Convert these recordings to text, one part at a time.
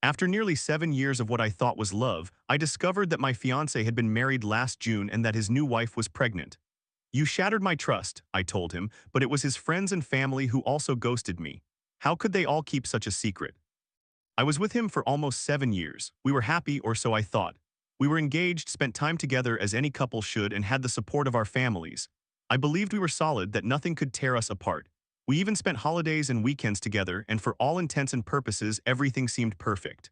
After nearly 7 years of what I thought was love, I discovered that my fiance had been married last June and that his new wife was pregnant. You shattered my trust, I told him, but it was his friends and family who also ghosted me. How could they all keep such a secret? I was with him for almost 7 years. We were happy, or so I thought. We were engaged, spent time together as any couple should, and had the support of our families. I believed we were solid, that nothing could tear us apart. We even spent holidays and weekends together, and for all intents and purposes, everything seemed perfect.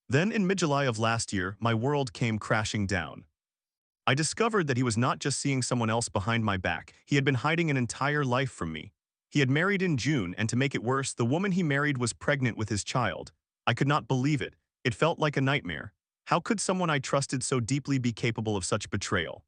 Then, in mid-July of last year, my world came crashing down. I discovered that he was not just seeing someone else behind my back, he had been hiding an entire life from me. He had married in June, and to make it worse, the woman he married was pregnant with his child. I could not believe it. It felt like a nightmare. How could someone I trusted so deeply be capable of such betrayal?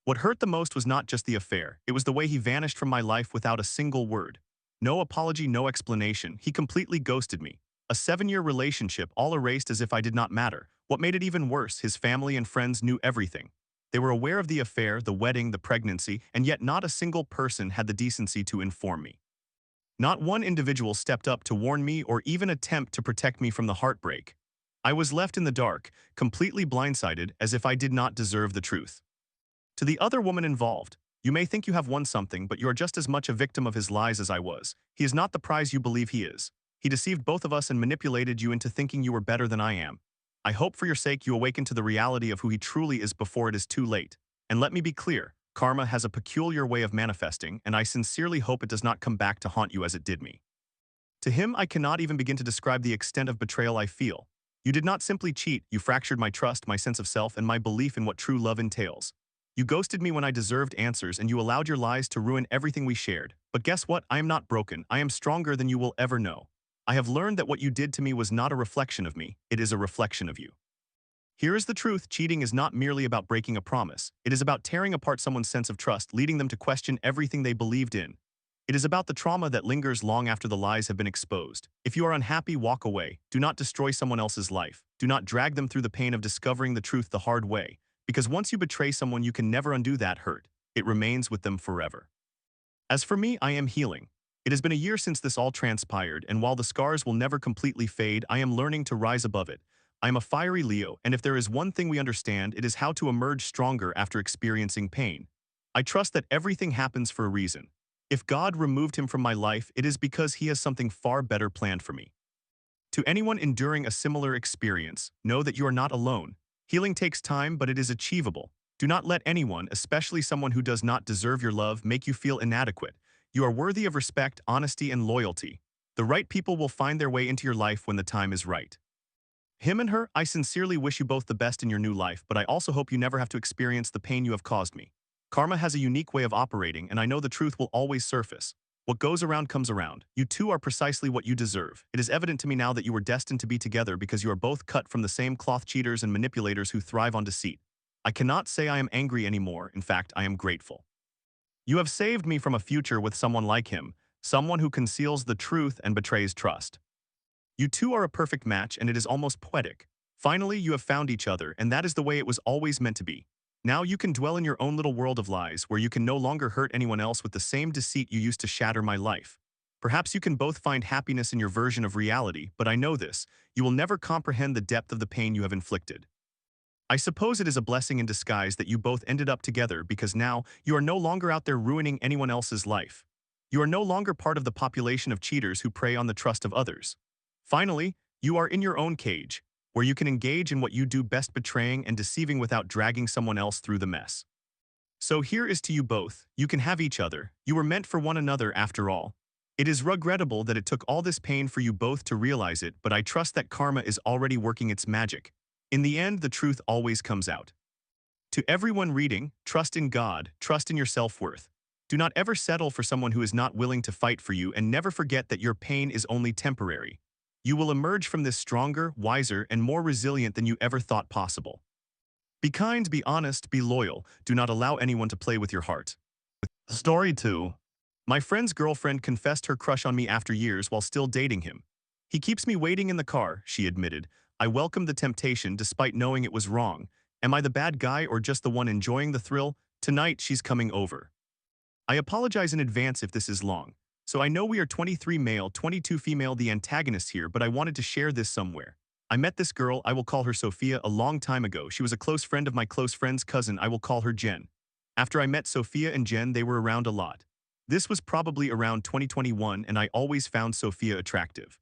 What hurt the most was not just the affair, it was the way he vanished from my life without a single word. No apology, no explanation, he completely ghosted me. A 7-year relationship, all erased as if I did not matter. What made it even worse, his family and friends knew everything. They were aware of the affair, the wedding, the pregnancy, and yet not a single person had the decency to inform me. Not one individual stepped up to warn me or even attempt to protect me from the heartbreak. I was left in the dark, completely blindsided, as if I did not deserve the truth. To the other woman involved, you may think you have won something, but you are just as much a victim of his lies as I was. He is not the prize you believe he is. He deceived both of us and manipulated you into thinking you were better than I am. I hope for your sake you awaken to the reality of who he truly is before it is too late. And let me be clear, karma has a peculiar way of manifesting, and I sincerely hope it does not come back to haunt you as it did me. To him, I cannot even begin to describe the extent of betrayal I feel. You did not simply cheat, you fractured my trust, my sense of self, and my belief in what true love entails. You ghosted me when I deserved answers, and you allowed your lies to ruin everything we shared. But guess what? I am not broken. I am stronger than you will ever know. I have learned that what you did to me was not a reflection of me, it is a reflection of you. Here is the truth, cheating is not merely about breaking a promise. It is about tearing apart someone's sense of trust, leading them to question everything they believed in. It is about the trauma that lingers long after the lies have been exposed. If you are unhappy, walk away. Do not destroy someone else's life. Do not drag them through the pain of discovering the truth the hard way. Because once you betray someone, you can never undo that hurt. It remains with them forever. As for me, I am healing. It has been a year since this all transpired, and while the scars will never completely fade, I am learning to rise above it. I am a fiery Leo, and if there is one thing we understand, it is how to emerge stronger after experiencing pain. I trust that everything happens for a reason. If God removed him from my life, it is because he has something far better planned for me. To anyone enduring a similar experience, know that you are not alone. Healing takes time, but it is achievable. Do not let anyone, especially someone who does not deserve your love, make you feel inadequate. You are worthy of respect, honesty, and loyalty. The right people will find their way into your life when the time is right. Him and her, I sincerely wish you both the best in your new life, but I also hope you never have to experience the pain you have caused me. Karma has a unique way of operating, and I know the truth will always surface. What goes around comes around. You two are precisely what you deserve. It is evident to me now that you were destined to be together because you are both cut from the same cloth, cheaters and manipulators who thrive on deceit. I cannot say I am angry anymore. In fact, I am grateful. You have saved me from a future with someone like him, someone who conceals the truth and betrays trust. You two are a perfect match, and it is almost poetic. Finally, you have found each other, and that is the way it was always meant to be. Now you can dwell in your own little world of lies, where you can no longer hurt anyone else with the same deceit you used to shatter my life. Perhaps you can both find happiness in your version of reality, but I know this, you will never comprehend the depth of the pain you have inflicted. I suppose it is a blessing in disguise that you both ended up together, because now you are no longer out there ruining anyone else's life. You are no longer part of the population of cheaters who prey on the trust of others. Finally, you are in your own cage, where you can engage in what you do best, betraying and deceiving without dragging someone else through the mess. So here is to you both, you can have each other, you were meant for one another after all. It is regrettable that it took all this pain for you both to realize it, but I trust that karma is already working its magic. In the end, the truth always comes out. To everyone reading, trust in God, trust in your self-worth. Do not ever settle for someone who is not willing to fight for you, and never forget that your pain is only temporary. You will emerge from this stronger, wiser, and more resilient than you ever thought possible. Be kind, be honest, be loyal. Do not allow anyone to play with your heart. Story 2. My friend's girlfriend confessed her crush on me after years while still dating him. He keeps me waiting in the car, she admitted. I welcomed the temptation despite knowing it was wrong. Am I the bad guy or just the one enjoying the thrill? Tonight, she's coming over. I apologize in advance if this is long. So I know we are 23 male, 22 female, the antagonists here, but I wanted to share this somewhere. I met this girl, I will call her Sophia, a long time ago. She was a close friend of my close friend's cousin, I will call her Jen. After I met Sophia and Jen, they were around a lot. This was probably around 2021 and I always found Sophia attractive.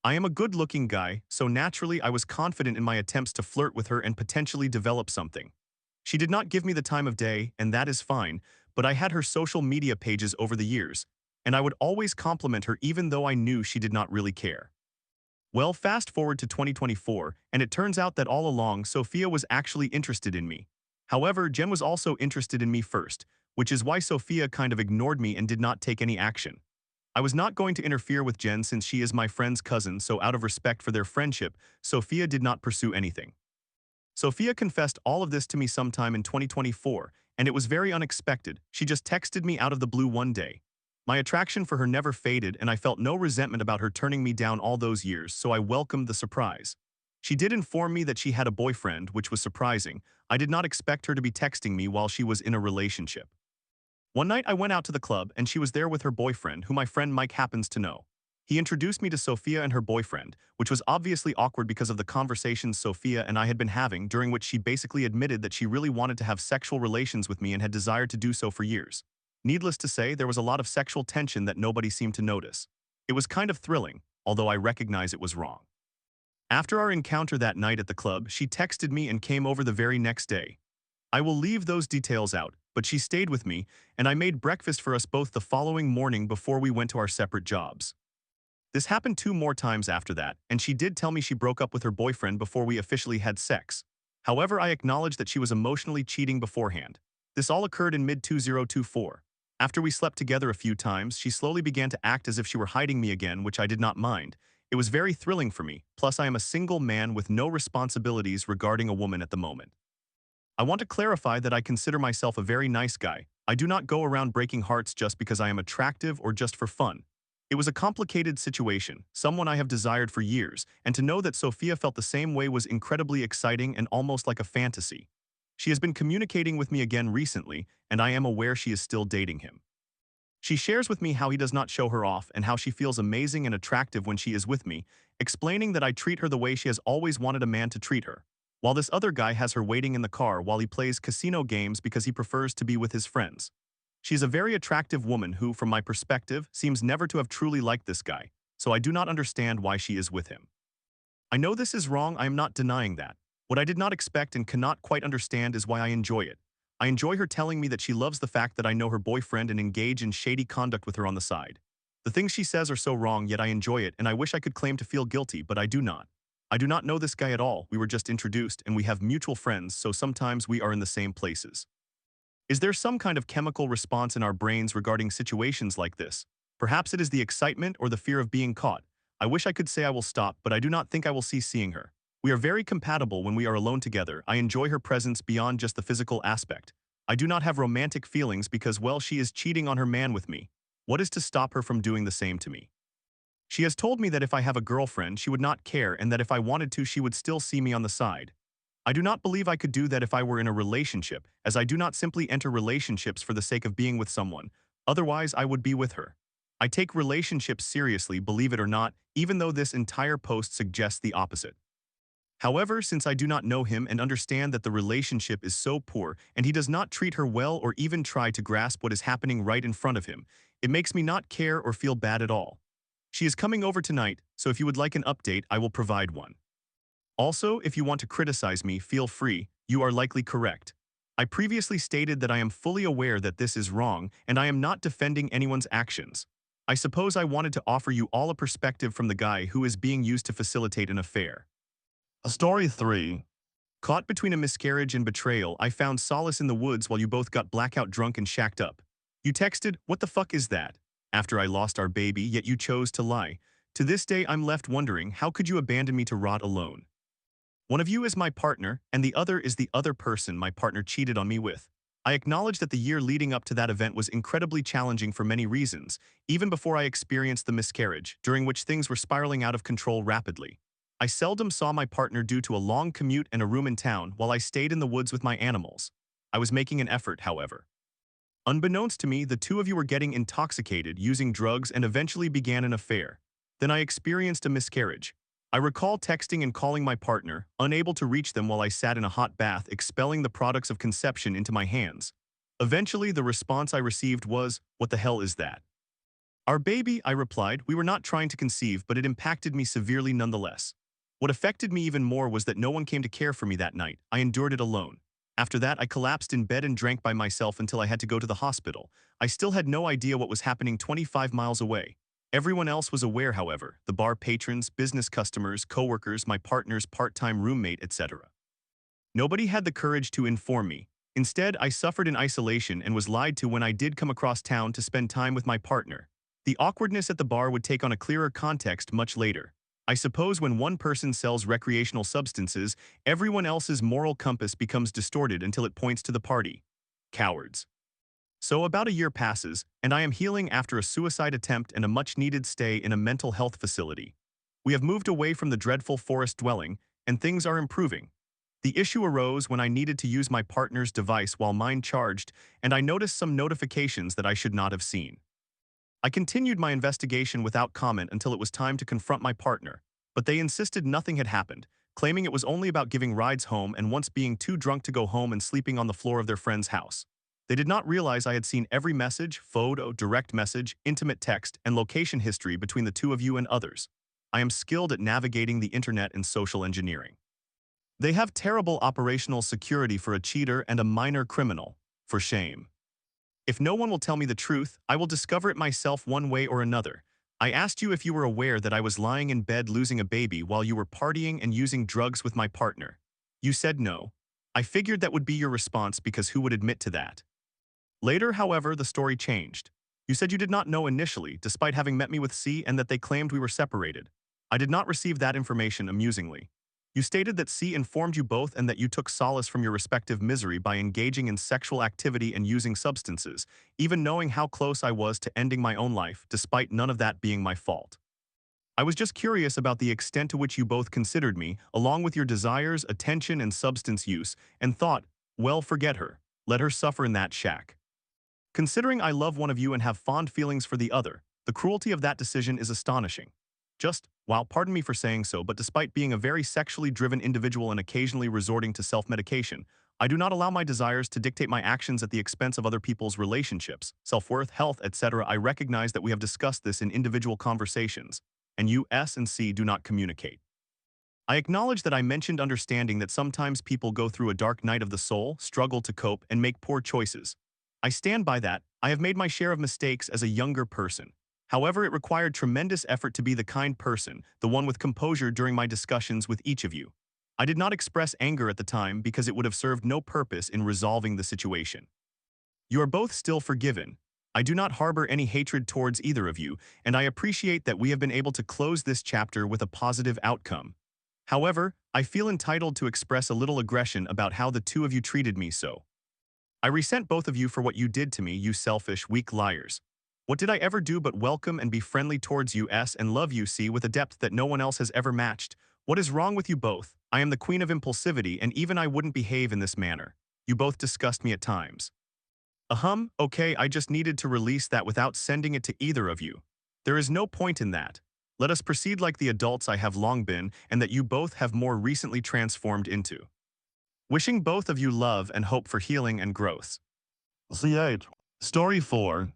I am a good-looking guy, so naturally I was confident in my attempts to flirt with her and potentially develop something. She did not give me the time of day, and that is fine, but I had her social media pages over the years, and I would always compliment her even though I knew she did not really care. Well, fast forward to 2024, and it turns out that all along Sophia was actually interested in me. However, Jen was also interested in me first, which is why Sophia kind of ignored me and did not take any action. I was not going to interfere with Jen since she is my friend's cousin, so out of respect for their friendship, Sophia did not pursue anything. Sophia confessed all of this to me sometime in 2024, and it was very unexpected. She just texted me out of the blue one day. My attraction for her never faded, and I felt no resentment about her turning me down all those years, so I welcomed the surprise. She did inform me that she had a boyfriend, which was surprising. I did not expect her to be texting me while she was in a relationship. One night I went out to the club, and she was there with her boyfriend, who my friend Mike happens to know. He introduced me to Sophia and her boyfriend, which was obviously awkward because of the conversations Sophia and I had been having, during which she basically admitted that she really wanted to have sexual relations with me and had desired to do so for years. Needless to say, there was a lot of sexual tension that nobody seemed to notice. It was kind of thrilling, although I recognize it was wrong. After our encounter that night at the club, she texted me and came over the very next day. I will leave those details out, but she stayed with me, and I made breakfast for us both the following morning before we went to our separate jobs. This happened 2 more times after that, and she did tell me she broke up with her boyfriend before we officially had sex. However, I acknowledged that she was emotionally cheating beforehand. This all occurred in mid-2024. After we slept together a few times, she slowly began to act as if she were hiding me again, which I did not mind. It was very thrilling for me, plus I am a single man with no responsibilities regarding a woman at the moment. I want to clarify that I consider myself a very nice guy. I do not go around breaking hearts just because I am attractive or just for fun. It was a complicated situation, someone I have desired for years, and to know that Sophia felt the same way was incredibly exciting and almost like a fantasy. She has been communicating with me again recently, and I am aware she is still dating him. She shares with me how he does not show her off and how she feels amazing and attractive when she is with me, explaining that I treat her the way she has always wanted a man to treat her, while this other guy has her waiting in the car while he plays casino games because he prefers to be with his friends. She is a very attractive woman who, from my perspective, seems never to have truly liked this guy, so I do not understand why she is with him. I know this is wrong, I am not denying that. What I did not expect and cannot quite understand is why I enjoy it. I enjoy her telling me that she loves the fact that I know her boyfriend and engage in shady conduct with her on the side. The things she says are so wrong, yet I enjoy it, and I wish I could claim to feel guilty, but I do not. I do not know this guy at all, we were just introduced, and we have mutual friends, so sometimes we are in the same places. Is there some kind of chemical response in our brains regarding situations like this? Perhaps it is the excitement or the fear of being caught. I wish I could say I will stop, but I do not think I will cease seeing her. We are very compatible when we are alone together. I enjoy her presence beyond just the physical aspect. I do not have romantic feelings because, well, she is cheating on her man with me. What is to stop her from doing the same to me? She has told me that if I have a girlfriend, she would not care, and that if I wanted to, she would still see me on the side. I do not believe I could do that if I were in a relationship, as I do not simply enter relationships for the sake of being with someone. Otherwise, I would be with her. I take relationships seriously, believe it or not, even though this entire post suggests the opposite. However, since I do not know him and understand that the relationship is so poor and he does not treat her well or even try to grasp what is happening right in front of him, it makes me not care or feel bad at all. She is coming over tonight, so if you would like an update, I will provide one. Also, if you want to criticize me, feel free, you are likely correct. I previously stated that I am fully aware that this is wrong, and I am not defending anyone's actions. I suppose I wanted to offer you all a perspective from the guy who is being used to facilitate an affair. A story 3. Caught between a miscarriage and betrayal, I found solace in the woods while you both got blackout drunk and shacked up. You texted, "What the fuck is that?" after I lost our baby, yet you chose to lie. To this day, I'm left wondering, how could you abandon me to rot alone? One of you is my partner, and the other is the other person my partner cheated on me with. I acknowledge that the year leading up to that event was incredibly challenging for many reasons, even before I experienced the miscarriage, during which things were spiraling out of control rapidly. I seldom saw my partner due to a long commute and a room in town while I stayed in the woods with my animals. I was making an effort, however. Unbeknownst to me, the two of you were getting intoxicated, using drugs, and eventually began an affair. Then I experienced a miscarriage. I recall texting and calling my partner, unable to reach them while I sat in a hot bath expelling the products of conception into my hands. Eventually, the response I received was, "What the hell is that?" "Our baby," I replied. "We were not trying to conceive, but it impacted me severely nonetheless." What affected me even more was that no one came to care for me that night. I endured it alone. After that, I collapsed in bed and drank by myself until I had to go to the hospital. I still had no idea what was happening 25 miles away. Everyone else was aware, however, the bar patrons, business customers, coworkers, my partner's part-time roommate, etc. Nobody had the courage to inform me. Instead, I suffered in isolation and was lied to when I did come across town to spend time with my partner. The awkwardness at the bar would take on a clearer context much later. I suppose when one person sells recreational substances, everyone else's moral compass becomes distorted until it points to the party. Cowards. So about a year passes, and I am healing after a suicide attempt and a much-needed stay in a mental health facility. We have moved away from the dreadful forest dwelling, and things are improving. The issue arose when I needed to use my partner's device while mine charged, and I noticed some notifications that I should not have seen. I continued my investigation without comment until it was time to confront my partner, but they insisted nothing had happened, claiming it was only about giving rides home and once being too drunk to go home and sleeping on the floor of their friend's house. They did not realize I had seen every message, photo, direct message, intimate text, and location history between the two of you and others. I am skilled at navigating the internet and social engineering. They have terrible operational security for a cheater and a minor criminal. For shame. If no one will tell me the truth, I will discover it myself one way or another. I asked you if you were aware that I was lying in bed losing a baby while you were partying and using drugs with my partner. You said no. I figured that would be your response because who would admit to that? Later, however, the story changed. You said you did not know initially, despite having met me with C, and that they claimed we were separated. I did not receive that information, amusingly. You stated that C informed you both and that you took solace from your respective misery by engaging in sexual activity and using substances, even knowing how close I was to ending my own life, despite none of that being my fault. I was just curious about the extent to which you both considered me, along with your desires, attention, and substance use, and thought, well, forget her. Let her suffer in that shack. Considering I love one of you and have fond feelings for the other, the cruelty of that decision is astonishing. Just, wow, pardon me for saying so, but despite being a very sexually driven individual and occasionally resorting to self-medication, I do not allow my desires to dictate my actions at the expense of other people's relationships, self-worth, health, etc. I recognize that we have discussed this in individual conversations, and you, S and C, do not communicate. I acknowledge that I mentioned understanding that sometimes people go through a dark night of the soul, struggle to cope, and make poor choices. I stand by that. I have made my share of mistakes as a younger person. However, it required tremendous effort to be the kind person, the one with composure during my discussions with each of you. I did not express anger at the time because it would have served no purpose in resolving the situation. You are both still forgiven. I do not harbor any hatred towards either of you, and I appreciate that we have been able to close this chapter with a positive outcome. However, I feel entitled to express a little aggression about how the two of you treated me so. I resent both of you for what you did to me, you selfish, weak liars. What did I ever do but welcome and be friendly towards you, S, and love you, C, with a depth that no one else has ever matched? What is wrong with you both? I am the queen of impulsivity, and even I wouldn't behave in this manner. You both disgust me at times. Okay, I just needed to release that without sending it to either of you. There is no point in that. Let us proceed like the adults I have long been and that you both have more recently transformed into. Wishing both of you love and hope for healing and growth. C8. Story 4.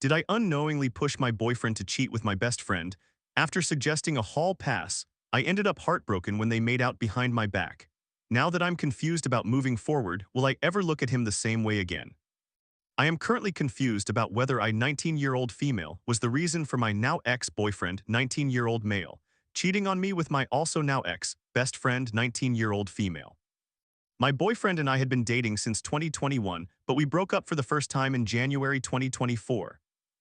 Did I unknowingly push my boyfriend to cheat with my best friend? After suggesting a hall pass, I ended up heartbroken when they made out behind my back. Now that I'm confused about moving forward, will I ever look at him the same way again? I am currently confused about whether I 19-year-old female was the reason for my now ex-boyfriend 19-year-old male cheating on me with my also now ex-best friend 19-year-old female. My boyfriend and I had been dating since 2021, but we broke up for the first time in January 2024.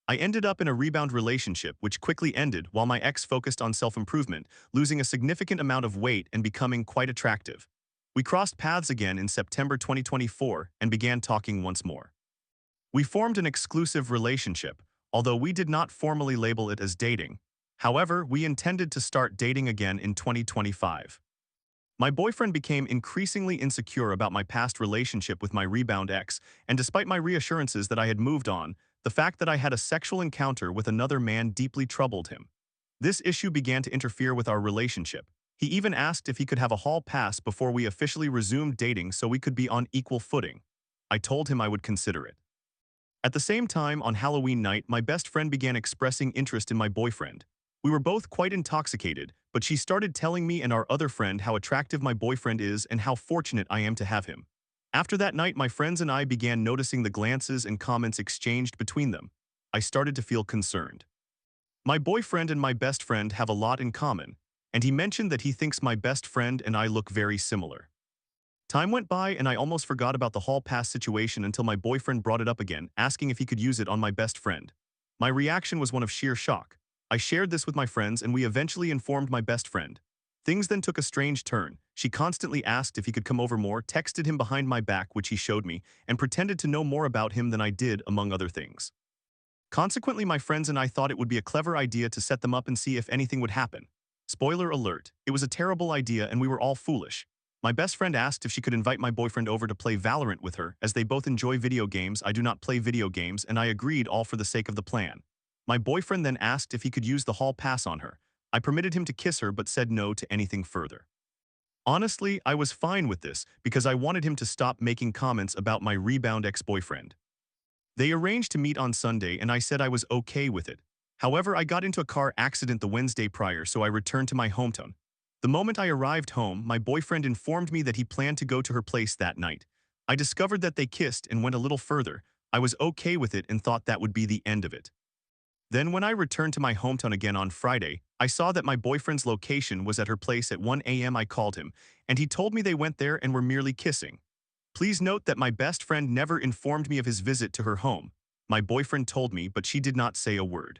I ended up in a rebound relationship which quickly ended while my ex focused on self-improvement, losing a significant amount of weight and becoming quite attractive. We crossed paths again in September 2024 and began talking once more. We formed an exclusive relationship, although we did not formally label it as dating. However, we intended to start dating again in 2025. My boyfriend became increasingly insecure about my past relationship with my rebound ex, and despite my reassurances that I had moved on, the fact that I had a sexual encounter with another man deeply troubled him. This issue began to interfere with our relationship, He even asked if he could have a hall pass before we officially resumed dating so we could be on equal footing. I told him I would consider it. At the same time, on Halloween night, my best friend began expressing interest in my boyfriend. We were both quite intoxicated, but she started telling me and our other friend how attractive my boyfriend is and how fortunate I am to have him. After that night, my friends and I began noticing the glances and comments exchanged between them. I started to feel concerned. My boyfriend and my best friend have a lot in common, and he mentioned that he thinks my best friend and I look very similar. Time went by and I almost forgot about the hall pass situation until my boyfriend brought it up again, asking if he could use it on my best friend. My reaction was one of sheer shock. I shared this with my friends and we eventually informed my best friend. Things then took a strange turn. She constantly asked if he could come over more, texted him behind my back, which he showed me, and pretended to know more about him than I did, among other things. Consequently, my friends and I thought it would be a clever idea to set them up and see if anything would happen. Spoiler alert, it was a terrible idea and we were all foolish. My best friend asked if she could invite my boyfriend over to play Valorant with her, as they both enjoy video games. I do not play video games, and I agreed, all for the sake of the plan. My boyfriend then asked if he could use the hall pass on her. I permitted him to kiss her but said no to anything further. Honestly, I was fine with this because I wanted him to stop making comments about my rebound ex-boyfriend. They arranged to meet on Sunday and I said I was okay with it. However, I got into a car accident the Wednesday prior, so I returned to my hometown. The moment I arrived home, my boyfriend informed me that he planned to go to her place that night. I discovered that they kissed and went a little further. I was okay with it and thought that would be the end of it. Then when I returned to my hometown again on Friday, I saw that my boyfriend's location was at her place at 1 a.m. I called him, and he told me they went there and were merely kissing. Please note that my best friend never informed me of his visit to her home. My boyfriend told me, but she did not say a word.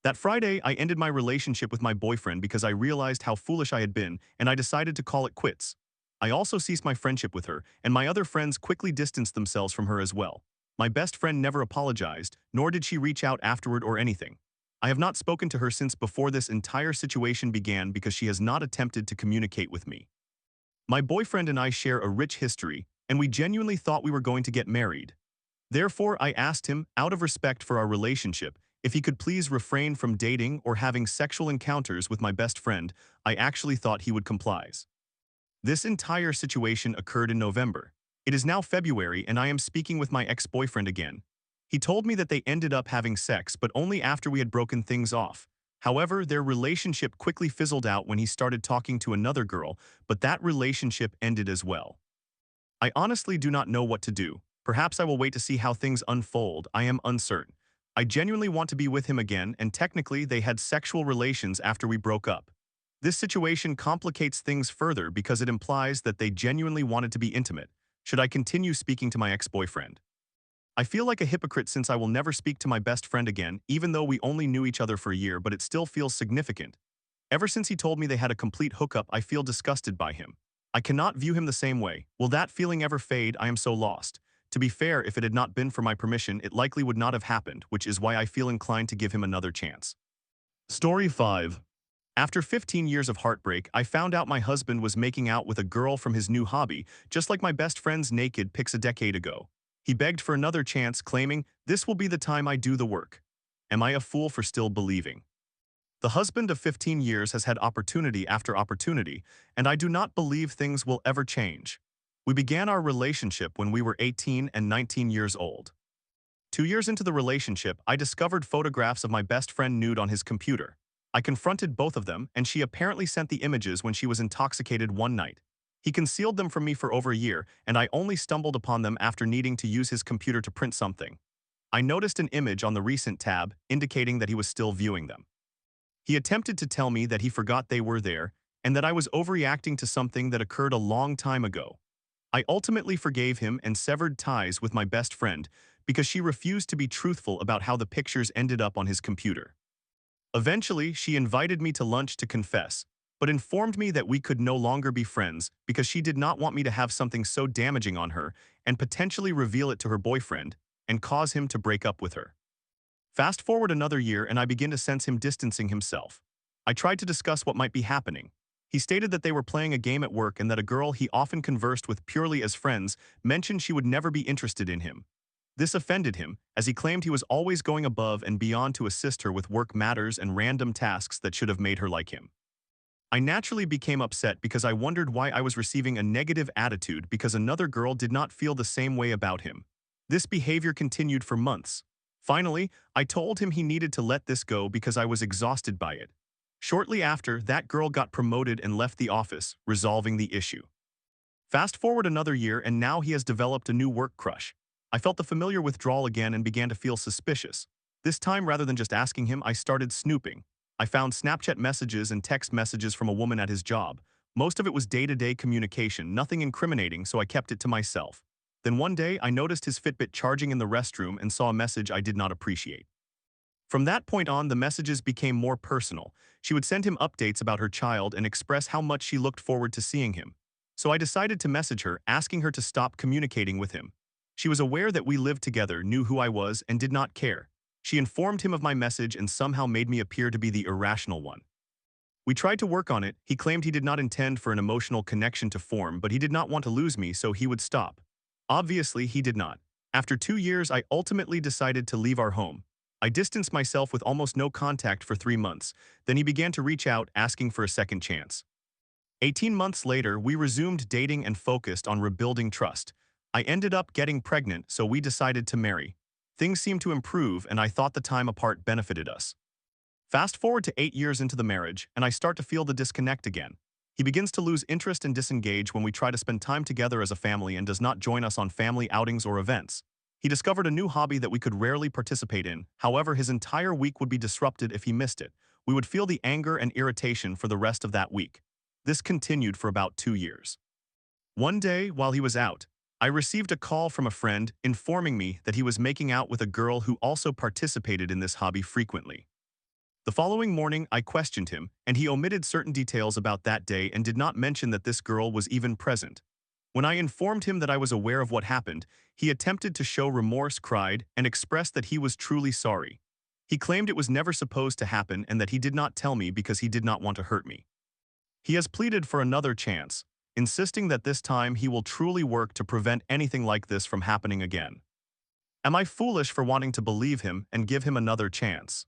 That Friday, I ended my relationship with my boyfriend because I realized how foolish I had been, and I decided to call it quits. I also ceased my friendship with her, and my other friends quickly distanced themselves from her as well. My best friend never apologized, nor did she reach out afterward or anything. I have not spoken to her since before this entire situation began because she has not attempted to communicate with me. My boyfriend and I share a rich history, and we genuinely thought we were going to get married. Therefore, I asked him, out of respect for our relationship, if he could please refrain from dating or having sexual encounters with my best friend. I actually thought he would comply. This entire situation occurred in November. It is now February and I am speaking with my ex-boyfriend again. He told me that they ended up having sex, but only after we had broken things off. However, their relationship quickly fizzled out when he started talking to another girl, but that relationship ended as well. I honestly do not know what to do. Perhaps I will wait to see how things unfold. I am uncertain. I genuinely want to be with him again, and technically they had sexual relations after we broke up. This situation complicates things further because it implies that they genuinely wanted to be intimate. Should I continue speaking to my ex-boyfriend? I feel like a hypocrite since I will never speak to my best friend again, even though we only knew each other for a year, but it still feels significant. Ever since he told me they had a complete hookup, I feel disgusted by him. I cannot view him the same way. Will that feeling ever fade? I am so lost. To be fair, if it had not been for my permission, it likely would not have happened, which is why I feel inclined to give him another chance. Story 5. After 15 years of heartbreak, I found out my husband was making out with a girl from his new hobby, just like my best friend's naked pics a decade ago. He begged for another chance, claiming, "This will be the time I do the work." Am I a fool for still believing? The husband of 15 years has had opportunity after opportunity, and I do not believe things will ever change. We began our relationship when we were 18 and 19 years old. 2 years into the relationship, I discovered photographs of my best friend nude on his computer. I confronted both of them, and she apparently sent the images when she was intoxicated one night. He concealed them from me for over a year, and I only stumbled upon them after needing to use his computer to print something. I noticed an image on the recent tab, indicating that he was still viewing them. He attempted to tell me that he forgot they were there, and that I was overreacting to something that occurred a long time ago. I ultimately forgave him and severed ties with my best friend because she refused to be truthful about how the pictures ended up on his computer. Eventually, she invited me to lunch to confess, but informed me that we could no longer be friends because she did not want me to have something so damaging on her and potentially reveal it to her boyfriend and cause him to break up with her. Fast forward another year and I begin to sense him distancing himself. I tried to discuss what might be happening. He stated that they were playing a game at work and that a girl he often conversed with purely as friends mentioned she would never be interested in him. This offended him, as he claimed he was always going above and beyond to assist her with work matters and random tasks that should have made her like him. I naturally became upset because I wondered why I was receiving a negative attitude because another girl did not feel the same way about him. This behavior continued for months. Finally, I told him he needed to let this go because I was exhausted by it. Shortly after, that girl got promoted and left the office, resolving the issue. Fast forward another year and now he has developed a new work crush. I felt the familiar withdrawal again and began to feel suspicious. This time, rather than just asking him, I started snooping. I found Snapchat messages and text messages from a woman at his job. Most of it was day-to-day communication, nothing incriminating, so I kept it to myself. Then one day, I noticed his Fitbit charging in the restroom and saw a message I did not appreciate. From that point on, the messages became more personal. She would send him updates about her child and express how much she looked forward to seeing him. So I decided to message her, asking her to stop communicating with him. She was aware that we lived together, knew who I was, and did not care. She informed him of my message and somehow made me appear to be the irrational one. We tried to work on it. He claimed he did not intend for an emotional connection to form, but he did not want to lose me, so he would stop. Obviously, he did not. After 2 years, I ultimately decided to leave our home. I distanced myself with almost no contact for 3 months. Then he began to reach out, asking for a second chance. 18 months later, we resumed dating and focused on rebuilding trust. I ended up getting pregnant, so we decided to marry. Things seemed to improve, and I thought the time apart benefited us. Fast forward to 8 years into the marriage, and I start to feel the disconnect again. He begins to lose interest and disengage when we try to spend time together as a family and does not join us on family outings or events. He discovered a new hobby that we could rarely participate in. However, his entire week would be disrupted if he missed it. We would feel the anger and irritation for the rest of that week. This continued for about 2 years. One day, while he was out, I received a call from a friend informing me that he was making out with a girl who also participated in this hobby frequently. The following morning, I questioned him, and he omitted certain details about that day and did not mention that this girl was even present. When I informed him that I was aware of what happened, he attempted to show remorse, cried, and expressed that he was truly sorry. He claimed it was never supposed to happen and that he did not tell me because he did not want to hurt me. He has pleaded for another chance, insisting that this time he will truly work to prevent anything like this from happening again. Am I foolish for wanting to believe him and give him another chance?